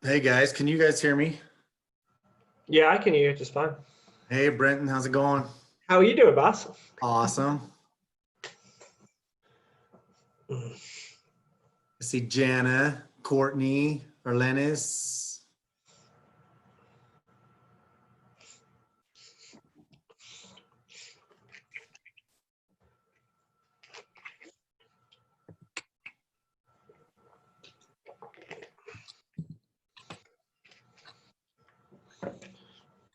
Hey guys, can you guys hear me? Yeah, I can hear you just fine. Hey Brenton, how's it going? How are you doing, boss? Awesome. I see Jana, Courtney, Arlenis.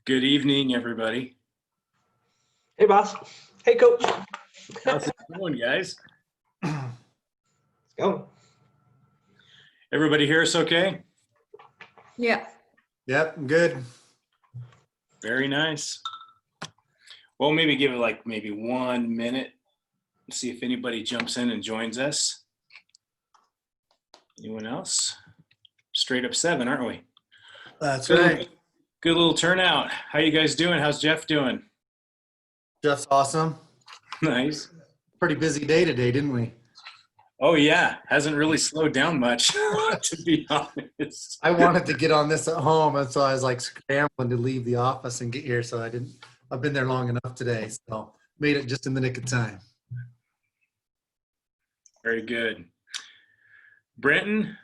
Good evening, everybody. Hey, boss. Hey, coach. How's it going, guys? Let's go. Everybody hear us okay? Yeah. Yep, I'm good. Very nice. Well, maybe give it like maybe 1 minute. See if anybody jumps in and joins us. Anyone else? Straight up 7, aren't we? That's Good, right. good little turnout. How you guys doing? How's Jeff doing? Jeff's awesome. Nice. Pretty busy day today, didn't we? Oh yeah, hasn't really slowed down much, to be honest. I wanted to get on this at home, and so I was like scrambling to leave the office and get here. So I've been there long enough today, so made it just in the nick of time. Very good. Brenton,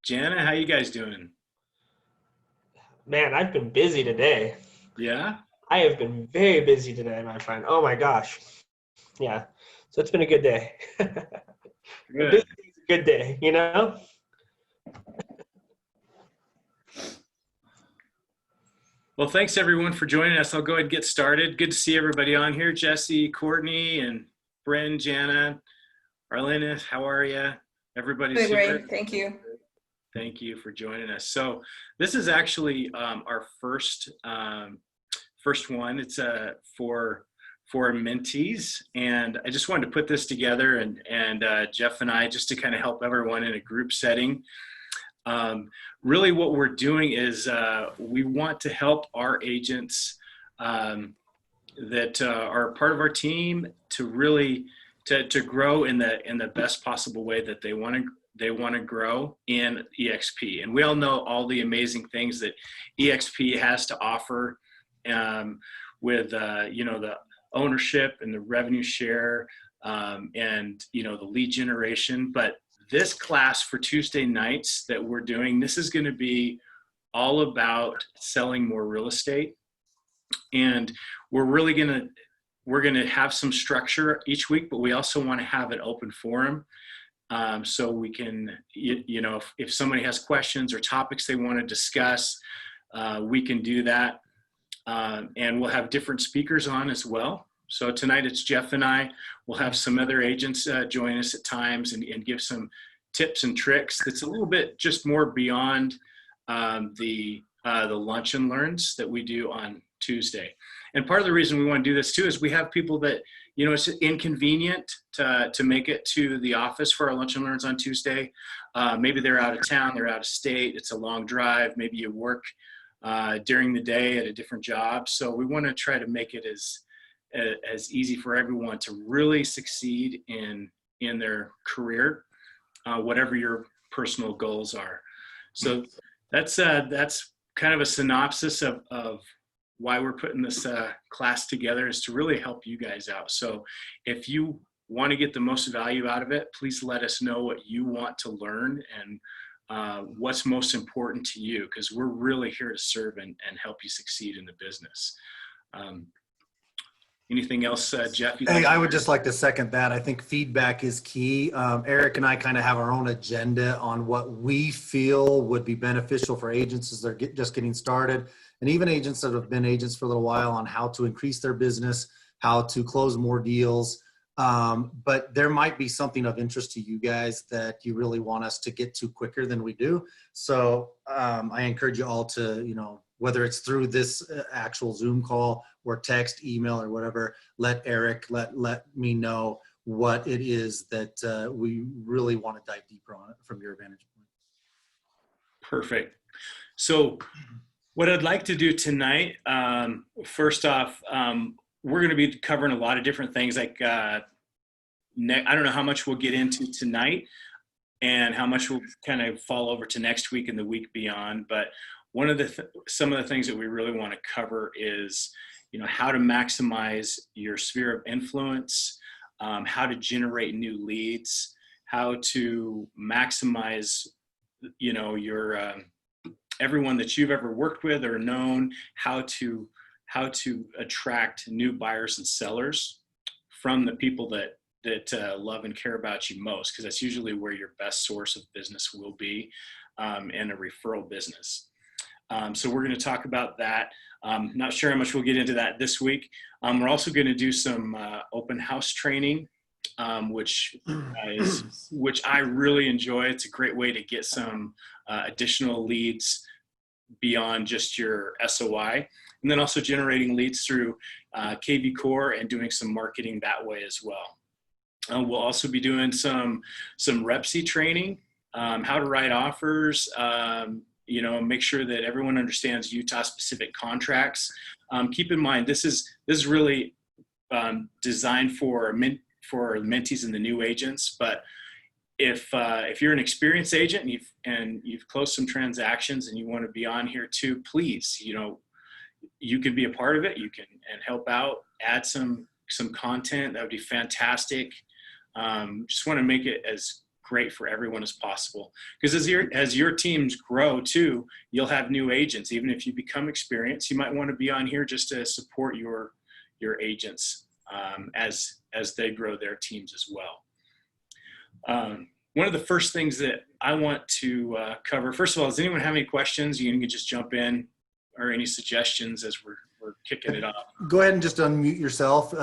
Jana, how you guys doing? Man, I've been busy today. Yeah? I have been very busy today, my friend. Oh my gosh. Yeah. So it's been a good day. A Good. busy day's a good day, you know? Well, thanks everyone for joining us. I'll go ahead and get started. Good to see everybody on here. Jesse, Courtney, and Bren, Jana, Arlena, how are you? Everybody's Good, here. Ray. Thank you. Thank you for joining us. So this is actually our first one. It's for mentees, and I just wanted to put this together, and Jeff and I, just to kind of help everyone in a group setting. Really what we're doing is we want to help our agents that are part of our team to really to grow in the best possible way that they want to grow in EXP. And we all know all the amazing things that EXP has to offer with the ownership and the revenue share and the lead generation. But this class for Tuesday nights that we're doing, this is going to be all about selling more real estate. And we're going to have some structure each week, but we also want to have an open forum. So we can, if somebody has questions or topics they want to discuss, we can do that. And we'll have different speakers on as well. So tonight it's Jeff and I. We'll have some other agents join us at times and give some tips and tricks that's a little bit just more beyond the lunch and learns that we do on Tuesday. And part of the reason we want to do this too is we have people that, it's inconvenient to make it to the office for our lunch and learns on Tuesday. Maybe they're out of town, they're out of state, it's a long drive, maybe you work during the day at a different job. So we want to try to make it as easy for everyone to really succeed in their career, whatever your personal goals are. So that's kind of a synopsis of why we're putting this class together, is to really help you guys out. So if you want to get the most value out of it, please let us know what you want to learn and what's most important to you, because we're really here to serve and help you succeed in the business. Anything else, Jeff? Hey, I would just like to second that. I think feedback is key. Eric and I kind of have our own agenda on what we feel would be beneficial for agents as they're just getting started, and even agents that have been agents for a little while, on how to increase their business, how to close more deals. But there might be something of interest to you guys that you really want us to get to quicker than we do. So I encourage you all to, whether it's through this actual Zoom call or text, email, or whatever, let Eric, let me know what it is that we really want to dive deeper on it from your vantage point. Perfect. So what I'd like to do tonight, first off, we're going to be covering a lot of different things. Like I don't know how much we'll get into tonight. and how much will kind of fall over to next week and the week beyond. But one of the some of the things that we really want to cover is, how to maximize your sphere of influence, how to generate new leads, how to maximize, your everyone that you've ever worked with or known, how to attract new buyers and sellers from the people that love and care about you most, because that's usually where your best source of business will be, in a referral business. So we're going to talk about that. Not sure how much we'll get into that this week. We're also going to do some open house training, which I really enjoy. It's a great way to get some additional leads beyond just your SOI, and then also generating leads through KV Core and doing some marketing that way as well. We'll also be doing some Repsy training, how to write offers, make sure that everyone understands Utah specific contracts. Keep in mind, this is really designed for mentees and the new agents. But if you're an experienced agent and you've closed some transactions and you want to be on here too, please, you can be a part of it. You can and help out, add some content. That would be fantastic. Just want to make it as great for everyone as possible, because as your teams grow too, you'll have new agents. Even if you become experienced, you might want to be on here just to support your agents as they grow their teams as well. One of the first things that I want to cover, first of all, does anyone have any questions? You can just jump in, or any suggestions as we're kicking it off. Go ahead and just unmute yourself.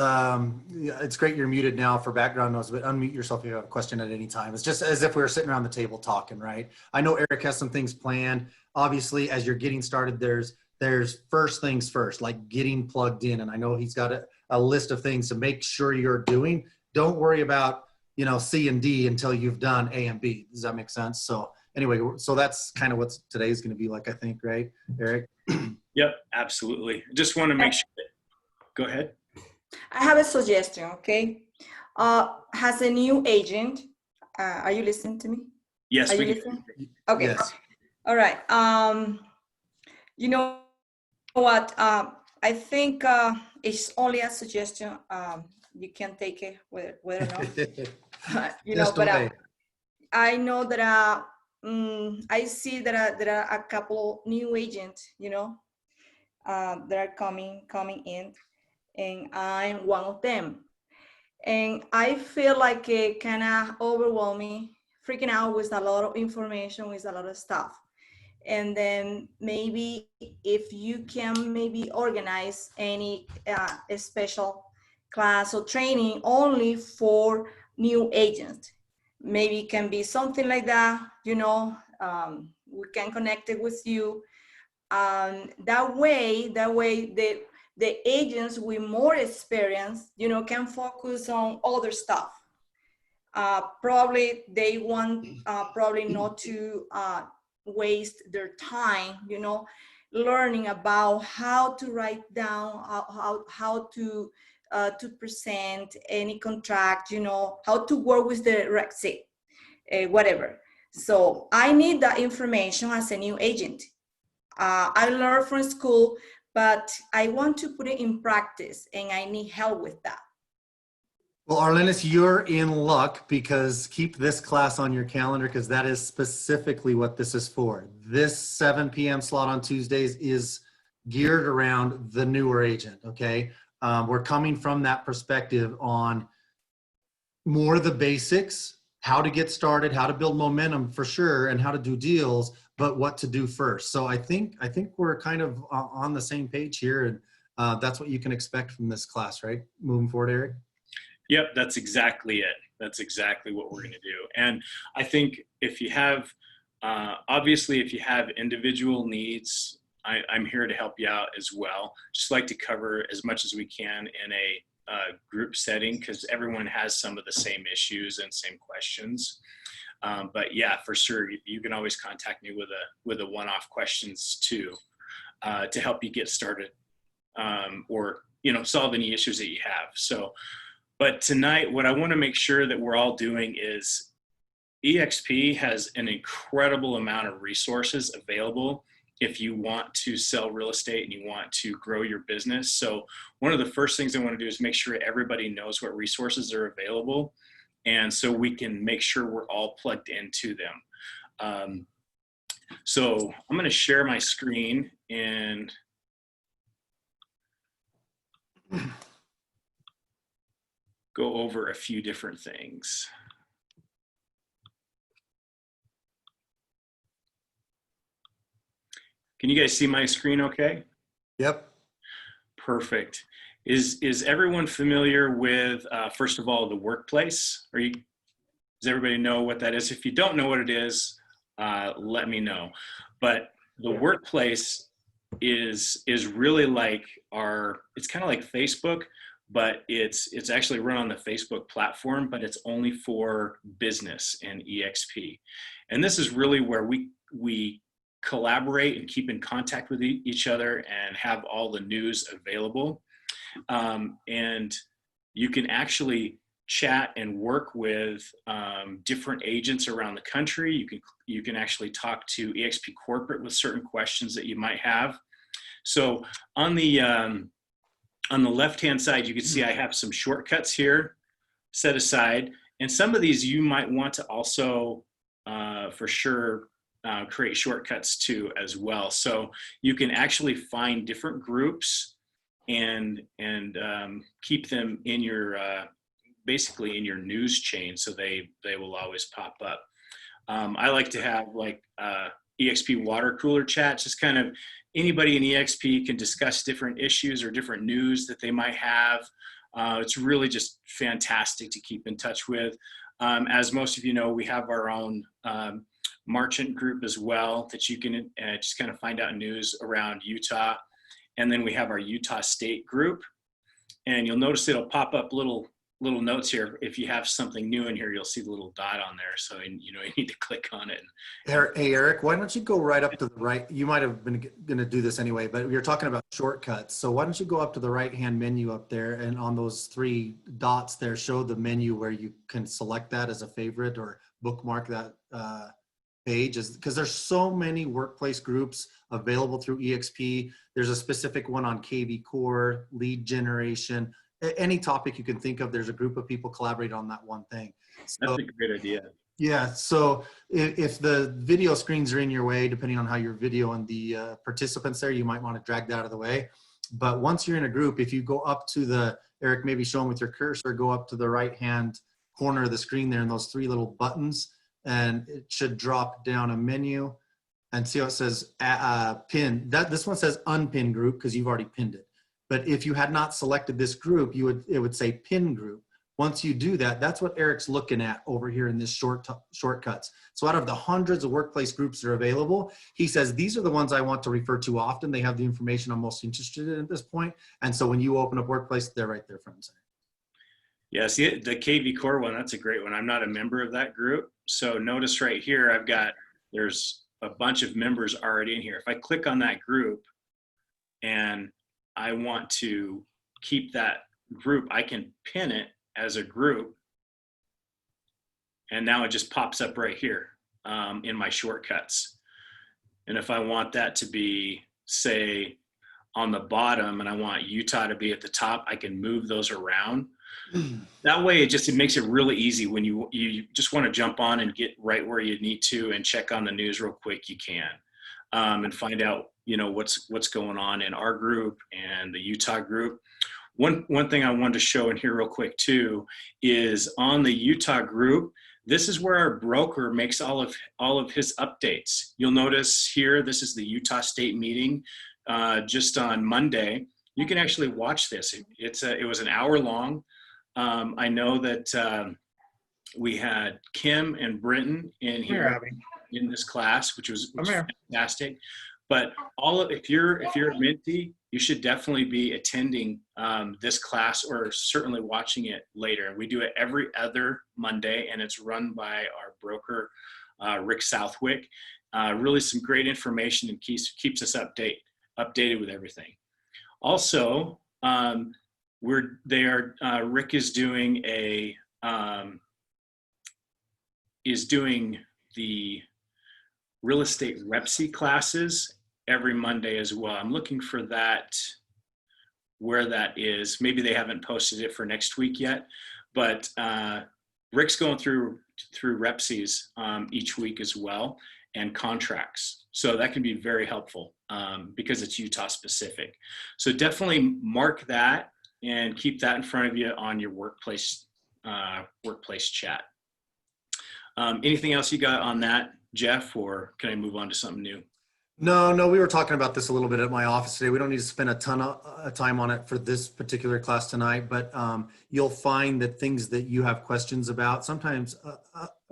It's great you're muted now for background noise, but unmute yourself if you have a question at any time. It's just as if we were sitting around the table talking, right? I know Eric has some things planned. Obviously, as you're getting started, there's first things first, like getting plugged in. And I know he's got a list of things to make sure you're doing. Don't worry about, C and D until you've done A and B. Does that make sense? So anyway, so that's kind of what today's going to be like, I think, right, Eric? Yep, absolutely. Just want to make sure go ahead. I have a suggestion, okay? Has a new agent, are you listening to me? Yes, are we you can. listening? Okay. Yes. All right. You know what? I think it's only a suggestion. You can take it with or not. But I know that I see that there are a couple new agents, that are coming in, and I'm one of them. And I feel like it kind of overwhelming, freaking out with a lot of information, with a lot of stuff. And then maybe if you can maybe organize any special class or training only for new agents. Maybe it can be something like that, we can connect it with you. That way the agents with more experience, can focus on other stuff. Probably they want probably not to waste their time, learning about how to write down, how to present any contract, how to work with the Repsy, whatever. So I need that information as a new agent. I learned from school, but I want to put it in practice, and I need help with that. Well, Arlenis, you're in luck, because keep this class on your calendar, because that is specifically what this is for. This 7 p.m. slot on Tuesdays is geared around the newer agent, okay? We're coming from that perspective on more the basics, how to get started, how to build momentum for sure, and how to do deals, but what to do first. So I think we're kind of on the same page here, and that's what you can expect from this class, right? Moving forward, Eric? Yep, that's exactly it. That's exactly what we're going to do. And I think if you have, obviously, if you have individual needs, I'm here to help you out as well. Just like to cover as much as we can in a group setting, because everyone has some of the same issues and same questions. But yeah, for sure, you can always contact me with a one-off questions too, to help you get started, or solve any issues that you have. So, but tonight, what I want to make sure that we're all doing is EXP has an incredible amount of resources available if you want to sell real estate and you want to grow your business. So one of the first things I want to do is make sure everybody knows what resources are available, and so we can make sure we're all plugged into them. So I'm going to share my screen and go over a few different things. Can you guys see my screen okay? Yep. Perfect. Is everyone familiar with, first of all, the workplace? Does everybody know what that is? If you don't know what it is, let me know. But the workplace is really like it's kind of like Facebook, but it's actually run on the Facebook platform, but it's only for business and EXP. And this is really where we collaborate and keep in contact with each other and have all the news available. And you can actually chat and work with different agents around the country. You can actually talk to EXP Corporate with certain questions that you might have. So on the left-hand side, you can see I have some shortcuts here set aside. And some of these you might want to also, for sure, create shortcuts to as well. So you can actually find different groups and keep them in your, basically in your news chain, so they will always pop up. I like to have like EXP water cooler chats, just kind of anybody in EXP can discuss different issues or different news that they might have. It's really just fantastic to keep in touch with. As most of you know, we have our own Marchant group as well that you can just kind of find out news around Utah. And then we have our Utah State group. And you'll notice it'll pop up little notes here. If you have something new in here, you'll see the little dot on there. So, you need to click on it. Hey, Eric, why don't you go right up to the right? You might have been going to do this anyway, but you're talking about shortcuts. So why don't you go up to the right-hand menu up there, and on those three dots there, show the menu where you can select that as a favorite or bookmark that page, because there's so many workplace groups available through EXP. There's a specific one on KV Core, lead generation, any topic you can think of. There's a group of people collaborate on that one thing. So, That's a great idea. yeah. So if the video screens are in your way, depending on how your video and the participants there, you might want to drag that out of the way. But once you're in a group, if you go up to Eric, maybe show them with your cursor, go up to the right-hand corner of the screen there, and those three little buttons, and it should drop down a menu, and see how it says pin. This one says unpin group because you've already pinned it. But if you had not selected this group, it would say pin group. Once you do that, that's what Eric's looking at over here in this shortcuts. So out of the hundreds of workplace groups that are available, he says, these are the ones I want to refer to often. They have the information I'm most interested in at this point. And so when you open up workplace, they're right there front and center. Yeah, see the KV Core one, that's a great one. I'm not a member of that group. So notice right here, there's a bunch of members already in here. If I click on that group and I want to keep that group, I can pin it as a group. And now it just pops up right here in my shortcuts. And if I want that to be, say, on the bottom and I want Utah to be at the top, I can move those around. That way it makes it really easy when you just want to jump on and get right where you need to and check on the news real quick, you can. And find out, what's going on in our group and the Utah group. One thing I wanted to show in here real quick too is on the Utah group, this is where our broker makes all of his updates. You'll notice here, this is the Utah State meeting just on Monday. You can actually watch this. It was an hour long. I know that we had Kim and Britton in here in this class, which was fantastic. But if you're a Minty, you should definitely be attending this class or certainly watching it later. We do it every other Monday, and it's run by our broker, Rick Southwick. Really some great information and keeps us updated with everything. Also, Rick is doing is doing the real estate REPSI classes every Monday as well. I'm looking for that, where that is. Maybe they haven't posted it for next week yet, but Rick's going through REPSIs each week as well, and contracts. So that can be very helpful because it's Utah specific. So definitely mark that and keep that in front of you on your workplace chat. Anything else you got on that, Jeff, or can I move on to something new? No, we were talking about this a little bit at my office today. We don't need to spend a ton of time on it for this particular class tonight, but you'll find that things that you have questions about, sometimes,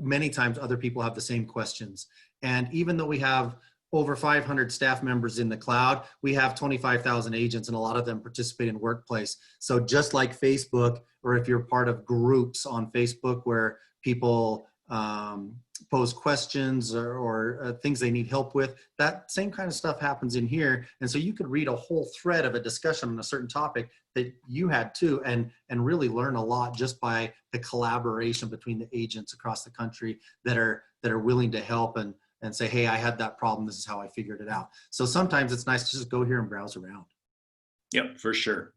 many times other people have the same questions. And even though we have over 500 staff members in the cloud, we have 25,000 agents, and a lot of them participate in Workplace. So just like Facebook, or if you're part of groups on Facebook where people pose questions or things they need help with, that same kind of stuff happens in here. And so you could read a whole thread of a discussion on a certain topic that you had too, and really learn a lot just by the collaboration between the agents across the country that are willing to help and say, hey, I had that problem, this is how I figured it out. So sometimes it's nice to just go here and browse around. Yep, for sure.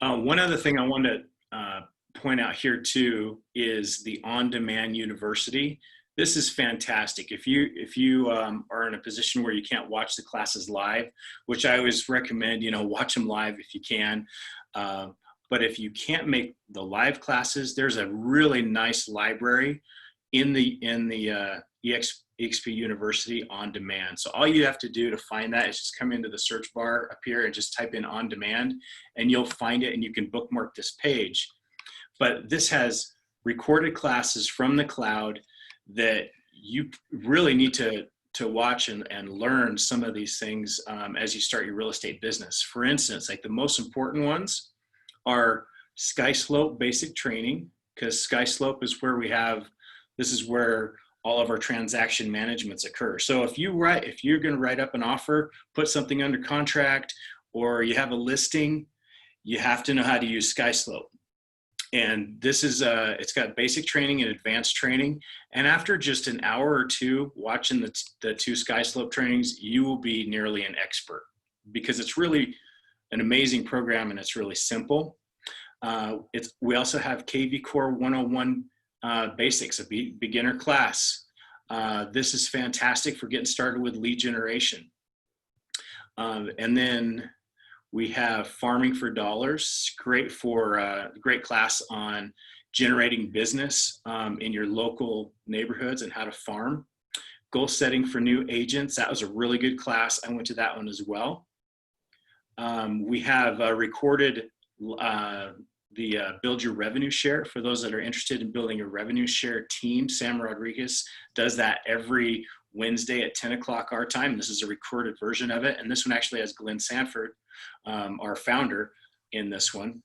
One other thing I wanted to point out here too is the On-Demand University. This is fantastic. If you are in a position where you can't watch the classes live, which I always recommend, watch them live if you can. But if you can't make the live classes, there's a really nice library in the EXP University On Demand. So all you have to do to find that is just come into the search bar up here and just type in On Demand, and you'll find it, and you can bookmark this page. But this has recorded classes from the cloud that you really need to watch and learn some of these things as you start your real estate business. For instance, like the most important ones are SkySlope basic training, because SkySlope is where this is where all of our transaction managements occur. So if you're going to write up an offer, put something under contract, or you have a listing, you have to know how to use SkySlope. And this is, it's got basic training and advanced training. And after just an hour or two watching the two SkySlope trainings, you will be nearly an expert, because it's really an amazing program and it's really simple. We also have KV Core 101 Basics, a beginner class. This is fantastic for getting started with lead generation. And then we have Farming for Dollars, great class on generating business in your local neighborhoods and how to farm. Goal setting for new agents, that was a really good class. I went to that one as well. We have recorded the Build Your Revenue Share. For those that are interested in building a revenue share team, Sam Rodriguez does that every Wednesday at 10 o'clock our time. This is a recorded version of it. And this one actually has Glenn Sanford, our founder, in this one.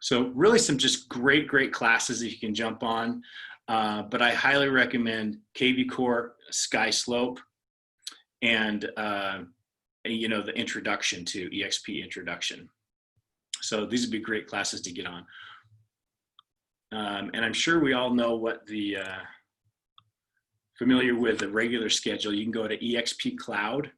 So really some just great classes that you can jump on. But I highly recommend KV Core, SkySlope, and the introduction to EXP introduction. So these would be great classes to get on. And I'm sure we all know what familiar with the regular schedule. You can go to EXP Cloud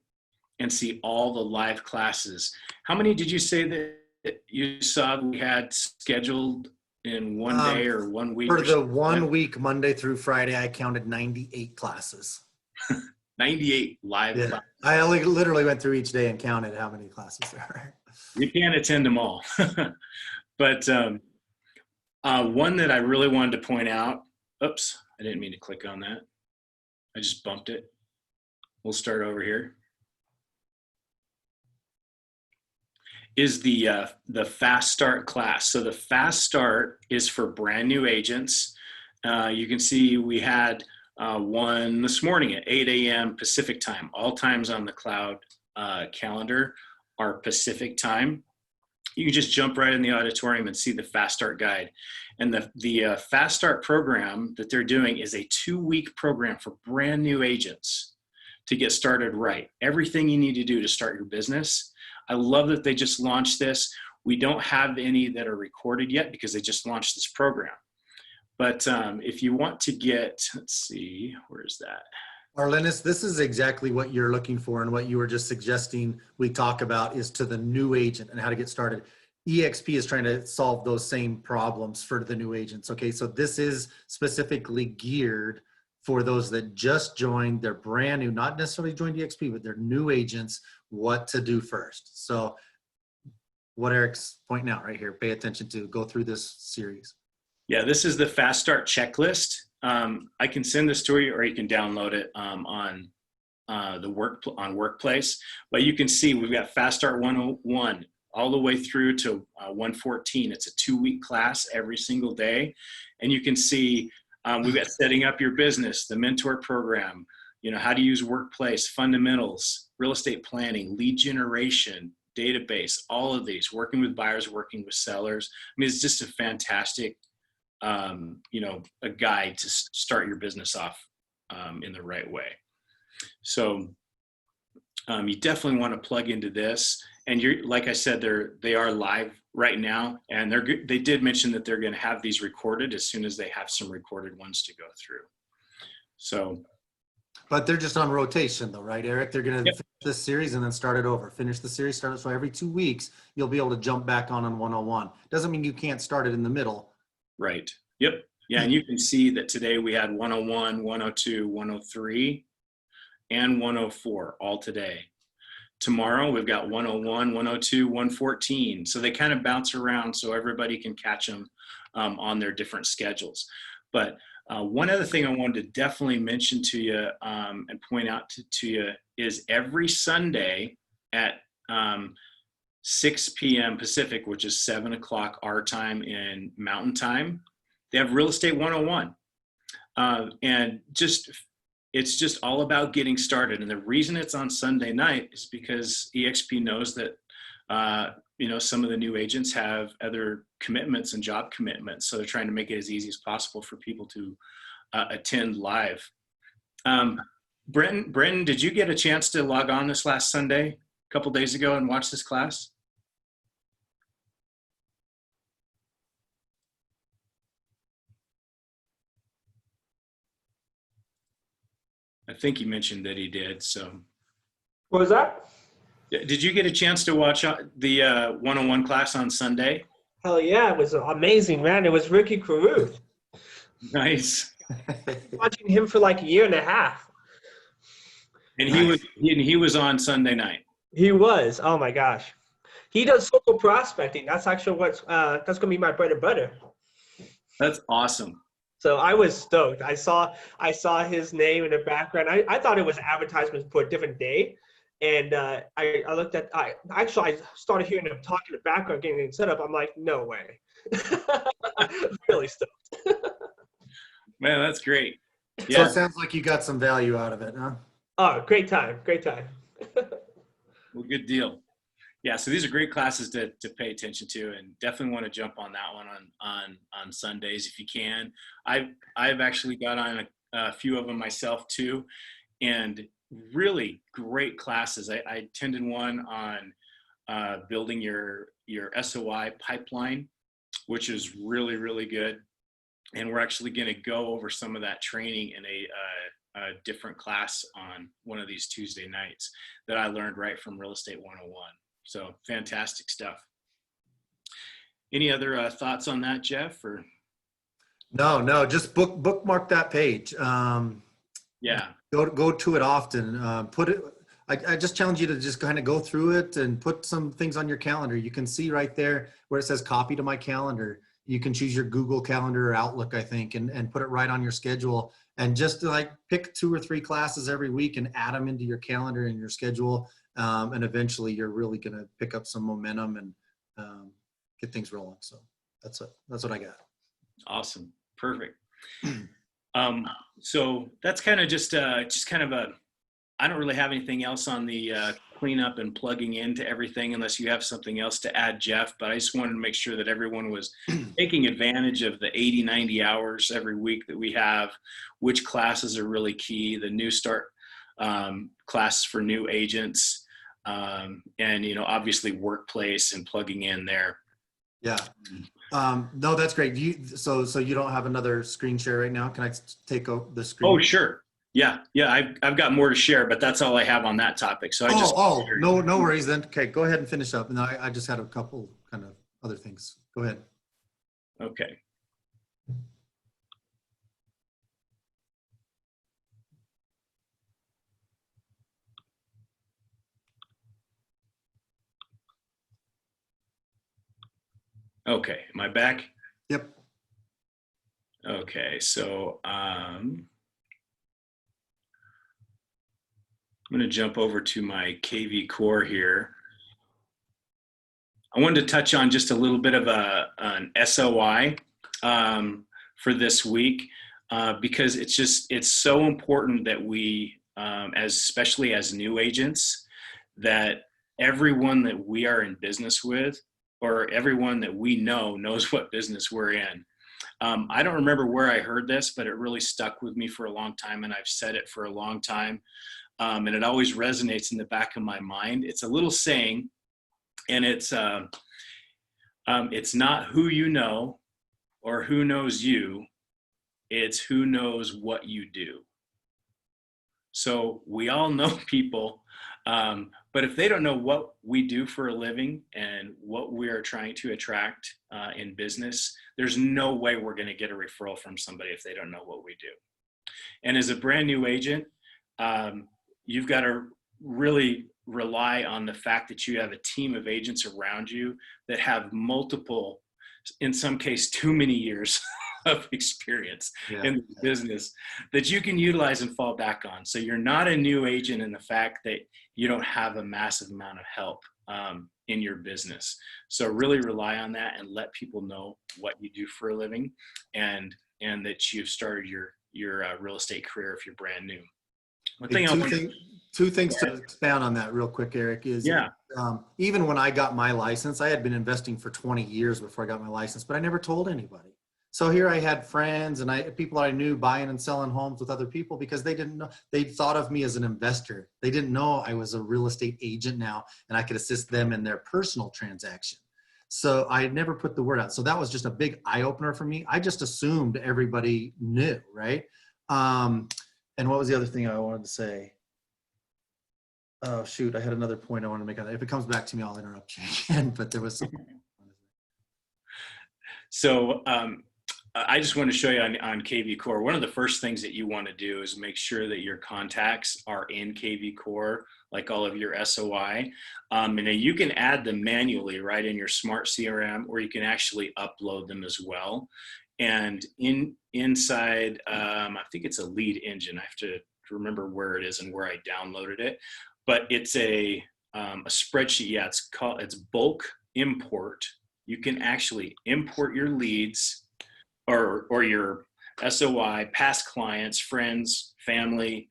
and see all the live classes. How many did you say that you saw we had scheduled in one day or 1 week? For the 1 week, Monday through Friday, I counted 98 classes. 98 live classes. I literally went through each day and counted how many classes there are. You can't attend them all. But one that I really wanted to point out, oops, I didn't mean to click on that. I just bumped it. We'll start over here. Is the Fast Start class. So the Fast Start is for brand new agents. You can see we had one this morning at 8 a.m. Pacific time. All times on the cloud calendar are Pacific time. You can just jump right in the auditorium and see the Fast Start guide. And the Fast Start program that they're doing is a 2-week program for brand new agents to get started right. Everything you need to do to start your business. I love that they just launched this. We don't have any that are recorded yet because they just launched this program. But if you want to get, let's see, where's that? Arlenis, this is exactly what you're looking for and what you were just suggesting we talk about is to the new agent and how to get started. EXP is trying to solve those same problems for the new agents. Okay, so this is specifically geared for those that just joined, they're brand new, not necessarily joined EXP, but they're new agents, what to do first. So what Eric's pointing out right here, pay attention to, go through this series. Yeah, this is the Fast Start checklist. I can send this to you, or you can download it on Workplace. But you can see we've got Fast Start 101 all the way through to 114. It's a 2-week class every single day, and you can see we've got setting up your business, the mentor program, how to use Workplace, fundamentals, real estate planning, lead generation, database, all of these, working with buyers, working with sellers. I mean, it's just a fantastic a guide to start your business off in the right way. So you definitely want to plug into this. And like I said, they are live right now, and they did mention that they're going to have these recorded as soon as they have some recorded ones to go through. So, but they're just on rotation though, right, Eric? They're going to finish this series and then start it over. Finish the series, start it. So every 2 weeks, you'll be able to jump back on 101. Doesn't mean you can't start it in the middle. Right. Yep. Yeah. And you can see that today we had 101, 102, 103, and 104 all today. Tomorrow we've got 101, 102, 114. So they kind of bounce around so everybody can catch them on their different schedules. But one other thing I wanted to definitely mention to you and point out to you is every Sunday at 6 p.m. Pacific, which is 7 o'clock our time in Mountain Time, they have Real Estate 101. And it's just all about getting started. And the reason it's on Sunday night is because EXP knows that, some of the new agents have other commitments and job commitments. So they're trying to make it as easy as possible for people to attend live. Brenton, did you get a chance to log on this last Sunday, a couple days ago, and watch this class? I think he mentioned that he did. So, What was that? did you get a chance to watch the 101 class on Sunday? Hell yeah, it was amazing, man. It was Ricky Caruth. Nice. Watching him for like a year and a half. And he was on Sunday night. He was. Oh my gosh. He does social prospecting. That's actually that's going to be my bread and butter. That's awesome. So I was stoked. I saw his name in the background. I thought it was advertisements for a different day. And I looked at, I started hearing him talk in the background, getting things set up. I'm like, no way. Really stoked. Man, that's great. So Yeah. it sounds like you got some value out of it, huh? Oh, great time. Great time. Well, good deal. Yeah, so these are great classes to pay attention to, and definitely want to jump on that one on Sundays if you can. I've actually got on a few of them myself too, and really great classes. I attended one on building your SOI pipeline, which is really, really good. And we're actually going to go over some of that training in a different class on one of these Tuesday nights that I learned right from Real Estate 101. So fantastic stuff. Any other thoughts on that, Jeff? Or No, just bookmark that page. yeah, Go to it often. I just challenge you to just kind of go through it and put some things on your calendar. You can see right there where it says copy to my calendar. You can choose your Google Calendar or Outlook, I think, and put it right on your schedule. And just like pick 2 or 3 classes every week and add them into your calendar and your schedule. And eventually you're really going to pick up some momentum and get things rolling. So that's what I got. awesome, perfect. So that's kind of just kind of a. I don't really have anything else on the cleanup and plugging into everything unless you have something else to add, Jeff. But I just wanted to make sure that everyone was taking advantage of the 80, 90 hours every week that we have, which classes are really key, the New Start class for new agents, and, obviously Workplace and plugging in there. Yeah. No, that's great. So you don't have another screen share right now? Can I take the screen? Oh, sure. Yeah. I've got more to share, but that's all I have on that topic. So I just. No worries then. Okay, go ahead and finish up. And I just had a couple kind of other things. Go ahead. Okay. Okay, am I back? Yep. Okay, so I'm going to jump over to my KV Core here. I wanted to touch on just a little bit of an SOI for this week because it's so important that we, especially as new agents, that everyone that we are in business with or everyone that we know knows what business we're in. I don't remember where I heard this, but it really stuck with me for a long time, and I've said it for a long time, and it always resonates in the back of my mind. It's a little saying, and it's not who you know or who knows you, it's who knows what you do. So we all know people, but if they don't know what we do for a living and what we are trying to attract in business, there's no way we're going to get a referral from somebody if they don't know what we do. And as a brand new agent, you've got to really rely on the fact that you have a team of agents around you that have multiple, in some case, too many years of experience in the business that you can utilize and fall back on. So you're not a new agent in the fact that you don't have a massive amount of help in your business. So really rely on that and let people know what you do for a living and that you've started your real estate career if you're brand new. Two things to expand on that real quick, Eric, is even when I got my license, I had been investing for 20 years before I got my license, but I never told anybody. So here I had friends and people I knew buying and selling homes with other people because they didn't know, they thought of me as an investor. They didn't know I was a real estate agent now and I could assist them in their personal transaction. So I had never put the word out. So that was just a big eye opener for me. I just assumed everybody knew, right? And what was the other thing I wanted to say? Oh, shoot. I had another point I wanted to make on that. If it comes back to me, I'll interrupt you again, but there was something. So I just want to show you on KV Core, one of the first things that you want to do is make sure that your contacts are in KV Core, like all of your SOI. And then you can add them manually right in your smart CRM, or you can actually upload them as well. And inside, I think it's a lead engine. I have to remember where it is and where I downloaded it, but it's a spreadsheet. Yeah, it's bulk import. You can actually import your leads or your SOI, past clients, friends, family,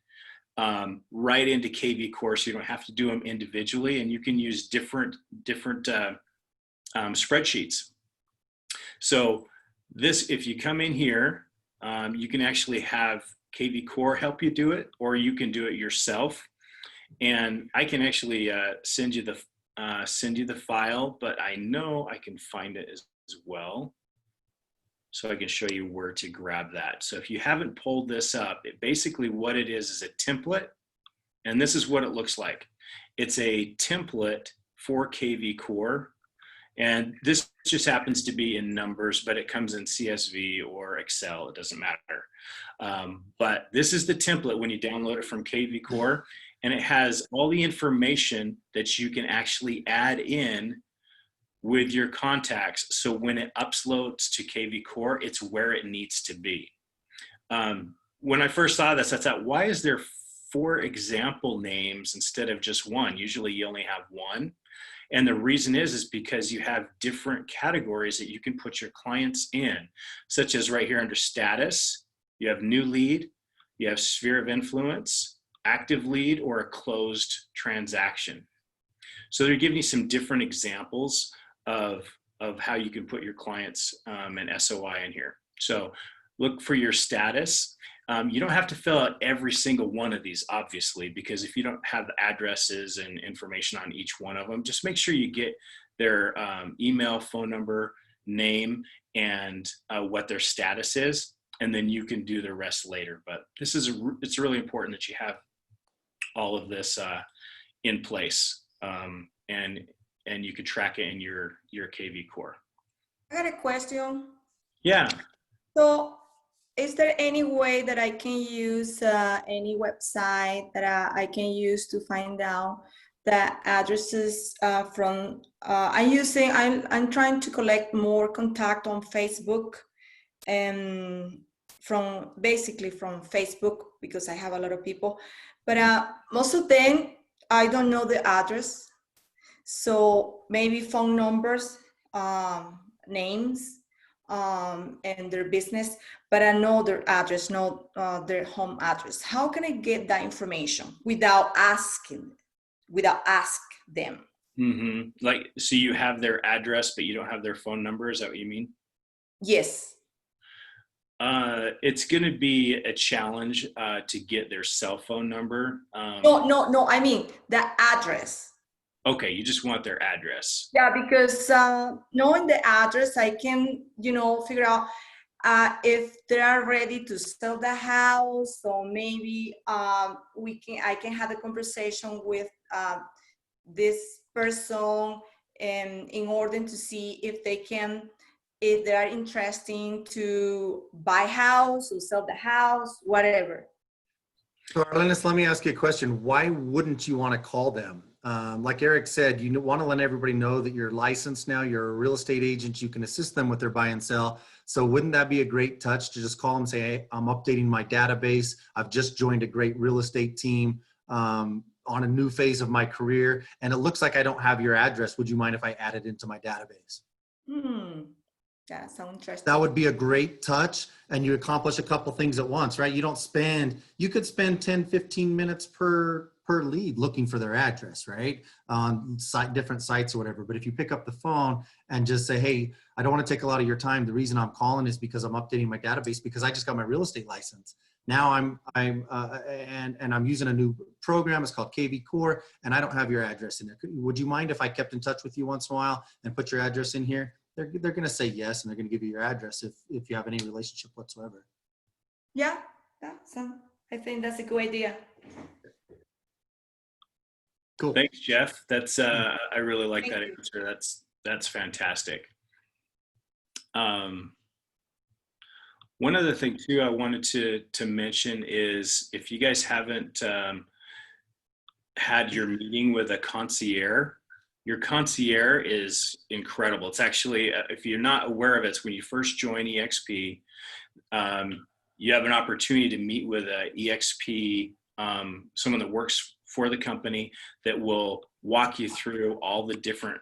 right into KV Core, so you don't have to do them individually, and you can use different spreadsheets. So this, if you come in here, you can actually have KV Core help you do it, or you can do it yourself. And I can actually send you the file, but I know I can find it as well. So I can show you where to grab that. So if you haven't pulled this up, basically what it is a template, and this is what it looks like. It's a template for KV Core, and this just happens to be in numbers, but it comes in CSV or Excel, it doesn't matter. But this is the template when you download it from KV Core, and it has all the information that you can actually add in with your contacts. So when it uploads to KV Core, it's where it needs to be. When I first saw this, I thought, why is there 4 example names instead of just one? Usually you only have one. And the reason is because you have different categories that you can put your clients in, such as right here under status, you have new lead, you have sphere of influence, active lead, or a closed transaction. So they're giving you some different examples of how you can put your clients and SOI in here. So look for your status. You don't have to fill out every single one of these, obviously, because if you don't have addresses and information on each one of them, just make sure you get their email, phone number, name, and what their status is, and then you can do the rest later. But it's really important that you have all of this in place, and you can track it in your KV core. I got a question. Yeah. So, is there any way that I can use any website that I can use to find out the addresses from? I'm trying to collect more contact on Facebook, and basically from Facebook, because I have a lot of people, but most of them I don't know the address. So maybe phone numbers, names, and their business, but I know their address, not their home address. How can I get that information without ask them? Mm-hmm. Like, so you have their address, but you don't have their phone number. Is that what you mean? Yes. It's going to be a challenge to get their cell phone number. No. I mean the address. Okay, you just want their address. Yeah, because knowing the address, I can, figure out if they are ready to sell the house, or maybe I can have a conversation with this person, in order to see if they are interested to buy house or sell the house, whatever. So Arlenis, let me ask you a question. Why wouldn't you want to call them? Like Eric said, you want to let everybody know that you're licensed now, you're a real estate agent, you can assist them with their buy and sell. So wouldn't that be a great touch to just call them and say, hey, I'm updating my database. I've just joined a great real estate team on a new phase of my career, and it looks like I don't have your address. Would you mind if I add it into my database? That sounds interesting. That would be a great touch, and you accomplish a couple things at once, right? You could spend 10, 15 minutes per lead looking for their address, right? On different sites or whatever. But if you pick up the phone and just say, hey, I don't want to take a lot of your time. The reason I'm calling is because I'm updating my database because I just got my real estate license. Now I'm using a new program. It's called KV Core, and I don't have your address in there. Would you mind if I kept in touch with you once in a while and put your address in here? They're going to say yes, and they're going to give you your address if you have any relationship whatsoever. Yeah, I think that's a good idea. Cool. Thanks, Jeff. That's I really like that answer. That's fantastic. One other thing too I wanted to mention is if you guys haven't had your meeting with a concierge, your concierge is incredible. It's actually, if you're not aware of it, it's when you first join EXP, you have an opportunity to meet with a EXP, someone that works for the company that will walk you through all the different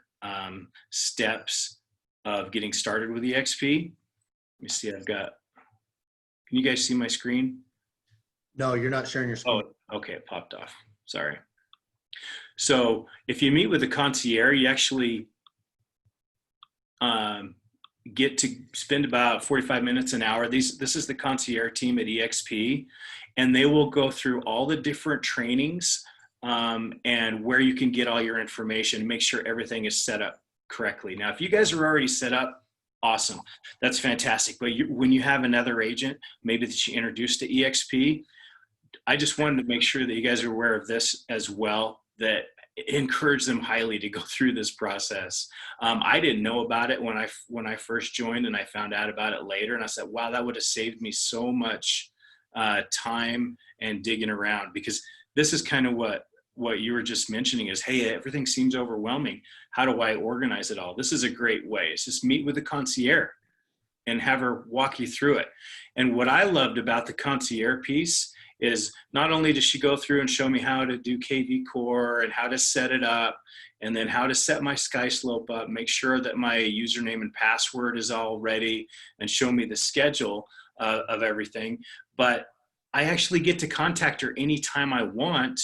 steps of getting started with EXP. Let me see, can you guys see my screen? No, you're not sharing your screen. Oh, okay, it popped off. Sorry. So if you meet with a concierge, you actually get to spend about 45 minutes, an hour. This is the concierge team at EXP, and they will go through all the different trainings and where you can get all your information, make sure everything is set up correctly. Now, if you guys are already set up, awesome. That's fantastic. But when you have another agent, maybe that you introduced to EXP, I just wanted to make sure that you guys are aware of this as well, that encourage them highly to go through this process. I didn't know about it when I first joined, and I found out about it later, and I said, wow, that would have saved me so much time and digging around, because this is kind of what you were just mentioning is, hey, everything seems overwhelming. How do I organize it all? This is a great way. It's just meet with the concierge and have her walk you through it. And what I loved about the concierge piece is not only does she go through and show me how to do KV Core and how to set it up, and then how to set my SkySlope up, make sure that my username and password is all ready, and show me the schedule of everything, but I actually get to contact her anytime I want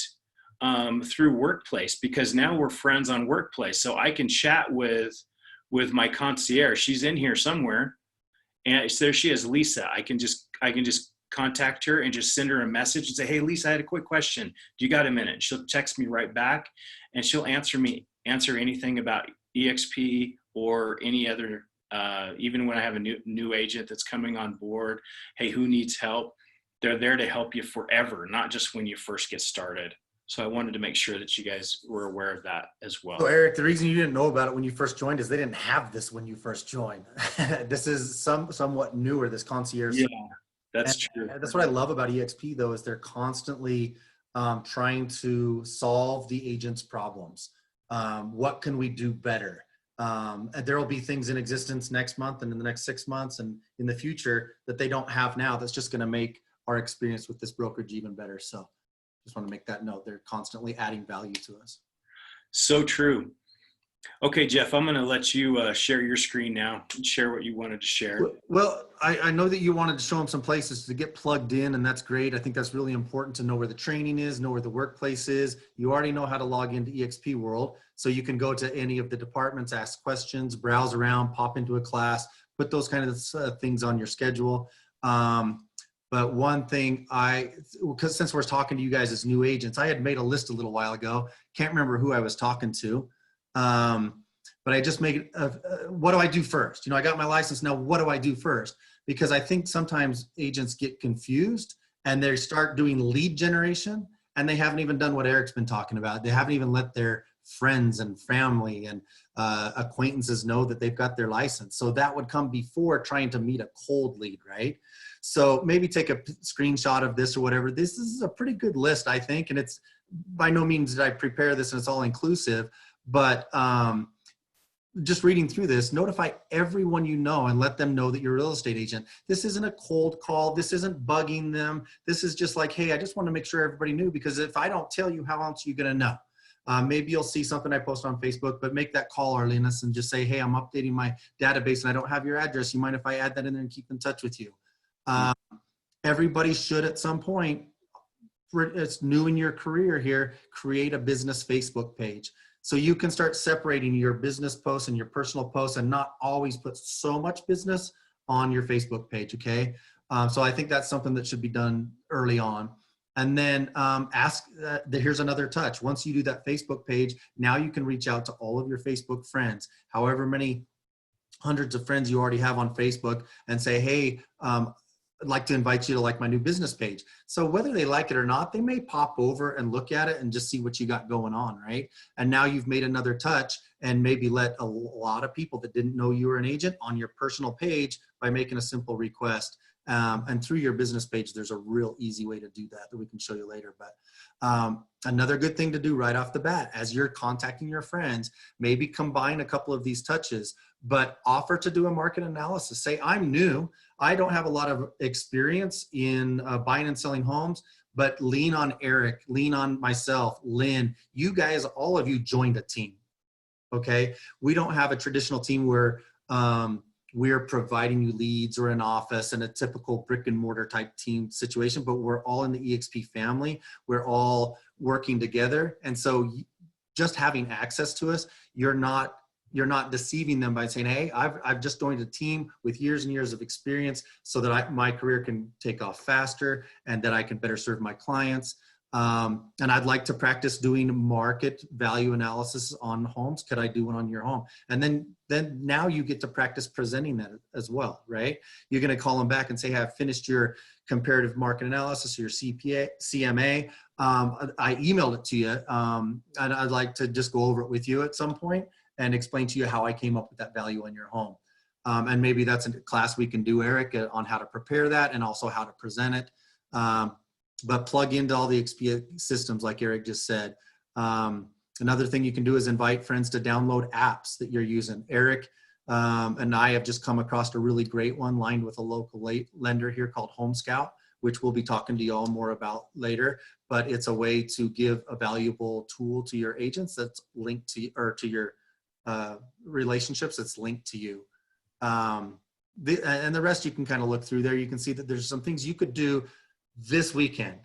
through Workplace, because now we're friends on Workplace. So I can chat with my concierge. She's in here somewhere, and so there she is, Lisa. I can just contact her and just send her a message and say, hey, Lisa, I had a quick question. Do you got a minute? She'll text me right back, and she'll answer anything about EXP or any other Even when I have a new agent that's coming on board, hey, who needs help? They're there to help you forever, not just when you first get started. So I wanted to make sure that you guys were aware of that as well. So Eric, the reason you didn't know about it when you first joined is they didn't have this when you first joined. This is somewhat newer, this concierge. Yeah, that's true. That's what I love about EXP though, is they're constantly trying to solve the agent's problems. What can we do better? And there will be things in existence next month and in the next 6 months and in the future that they don't have now. That's just going to make our experience with this brokerage even better. So just want to make that note. They're constantly adding value to us. So true. Okay, Jeff, I'm going to let you share your screen now and share what you wanted to share. Well, I know that you wanted to show them some places to get plugged in, and that's great. I think that's really important to know where the training is, know where the workplace is. You already know how to log into eXp World, so you can go to any of the departments, ask questions, browse around, pop into a class, put those kind of things on your schedule. But one thing because since we're talking to you guys as new agents, I had made a list a little while ago. Can't remember who I was talking to. But I just make what do I do first? You know, I got my license now. What do I do first? Because I think sometimes agents get confused and they start doing lead generation and they haven't even done what Eric's been talking about. They haven't even let their friends and family and acquaintances know that they've got their license. So that would come before trying to meet a cold lead, right? So maybe take a screenshot of this or whatever. This is a pretty good list, I think. And it's by no means did I prepare this and it's all inclusive, but just reading through this, notify everyone you know and let them know that you're a real estate agent. This isn't a cold call. This isn't bugging them. This is just like, hey, I just want to make sure everybody knew, because if I don't tell you, how else are you going to know? Maybe you'll see something I post on Facebook, but make that call, Arlenis, and just say, hey, I'm updating my database and I don't have your address. You mind if I add that in there and keep in touch with you? Everybody should at some point, it's new in your career here, create a business Facebook page. So you can start separating your business posts and your personal posts and not always put so much business on your Facebook page, okay? So I think that's something that should be done early on. And then here's another touch. Once you do that Facebook page, now you can reach out to all of your Facebook friends, however many hundreds of friends you already have on Facebook, and say, hey, I'd like to invite you to like my new business page. So whether they like it or not, they may pop over and look at it and just see what you got going on, right? And now you've made another touch and maybe let a lot of people that didn't know you were an agent on your personal page by making a simple request. And through your business page, there's a real easy way to do that we can show you later. But another good thing to do right off the bat, as you're contacting your friends, maybe combine a couple of these touches, but offer to do a market analysis. Say, I'm new. I don't have a lot of experience in buying and selling homes, but lean on Eric, lean on myself, Lynn. You guys, all of you joined a team, okay? We don't have a traditional team where we're providing you leads or an office and a typical brick and mortar type team situation, but we're all in the eXp family. We're all working together. And so just having access to us, you're not deceiving them by saying, hey, I've just joined a team with years and years of experience so that my career can take off faster and that I can better serve my clients. And I'd like to practice doing market value analysis on homes. Could I do one on your home? And then now you get to practice presenting that as well, right? You're going to call them back and say, hey, I've finished your comparative market analysis or your CMA. I emailed it to you. And I'd like to just go over it with you at some point and explain to you how I came up with that value on your home. And maybe that's a class we can do, Eric, on how to prepare that and also how to present it. But plug into all the XP systems like Eric just said. Another thing you can do is invite friends to download apps that you're using. Eric and I have just come across a really great one lined with a local lender here called Home Scout, which we'll be talking to you all more about later. But it's a way to give a valuable tool to your agents that's linked to, or to your relationships that's linked to you. And the rest you can kind of look through there. You can see that there's some things you could do this weekend,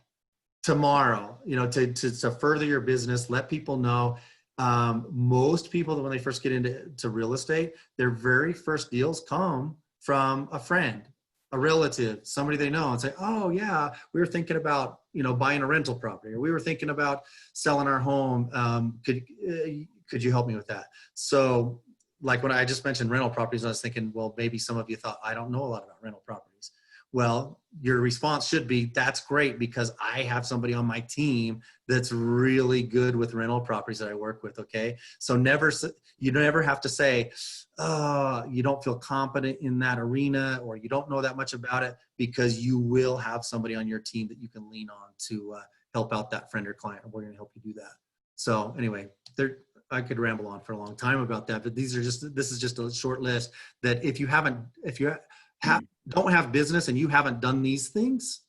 tomorrow, you know, to further your business, let people know. Most people, when they first get into real estate, their very first deals come from a friend, a relative, somebody they know, and say, oh yeah, we were thinking about, you know, buying a rental property, or we were thinking about selling our home. Could you help me with that? So like when I just mentioned rental properties, I was thinking, well, maybe some of you thought, I don't know a lot about rental properties. Well, your response should be, that's great because I have somebody on my team that's really good with rental properties that I work with. Okay. So you never have to say, you don't feel competent in that arena, or you don't know that much about it, because you will have somebody on your team that you can lean on to help out that friend or client. And we're going to help you do that. So anyway, I could ramble on for a long time about that, but this is just a short list that if you don't have business and you haven't done these things,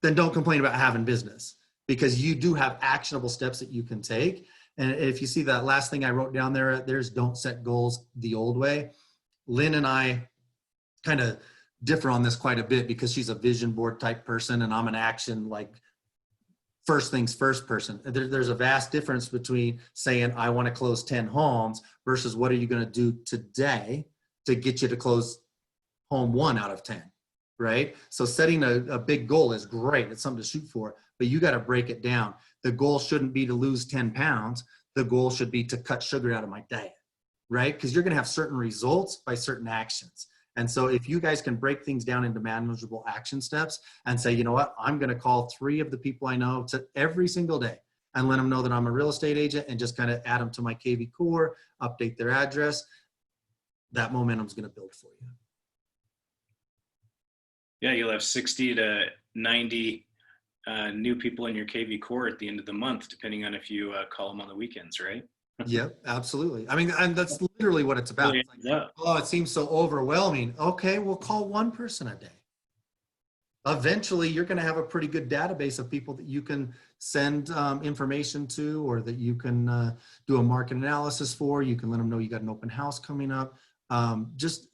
then don't complain about having business, because you do have actionable steps that you can take. And if you see that last thing I wrote down there's don't set goals the old way. Lynn and I kind of differ on this quite a bit, because she's a vision board type person and I'm an action, like first things first person. There's a vast difference between saying, I want to close 10 homes versus what are you going to do today to get you to close home 1 out of 10, right? So setting a big goal is great. It's something to shoot for, but you got to break it down. The goal shouldn't be to lose 10 pounds. The goal should be to cut sugar out of my diet, right? Because you're going to have certain results by certain actions. And so if you guys can break things down into manageable action steps and say, you know what, I'm going to call 3 of the people I know to every single day and let them know that I'm a real estate agent, and just kind of add them to my KV core, update their address, that momentum is going to build for you. Yeah, you'll have 60 to 90 new people in your KV core at the end of the month, depending on if you call them on the weekends, right? Yep, absolutely. I mean, and that's literally what it's about. It's like, oh, it seems so overwhelming. Okay, we'll call 1 person a day. Eventually, you're going to have a pretty good database of people that you can send information to, or that you can do a market analysis for. You can let them know you got an open house coming up. Just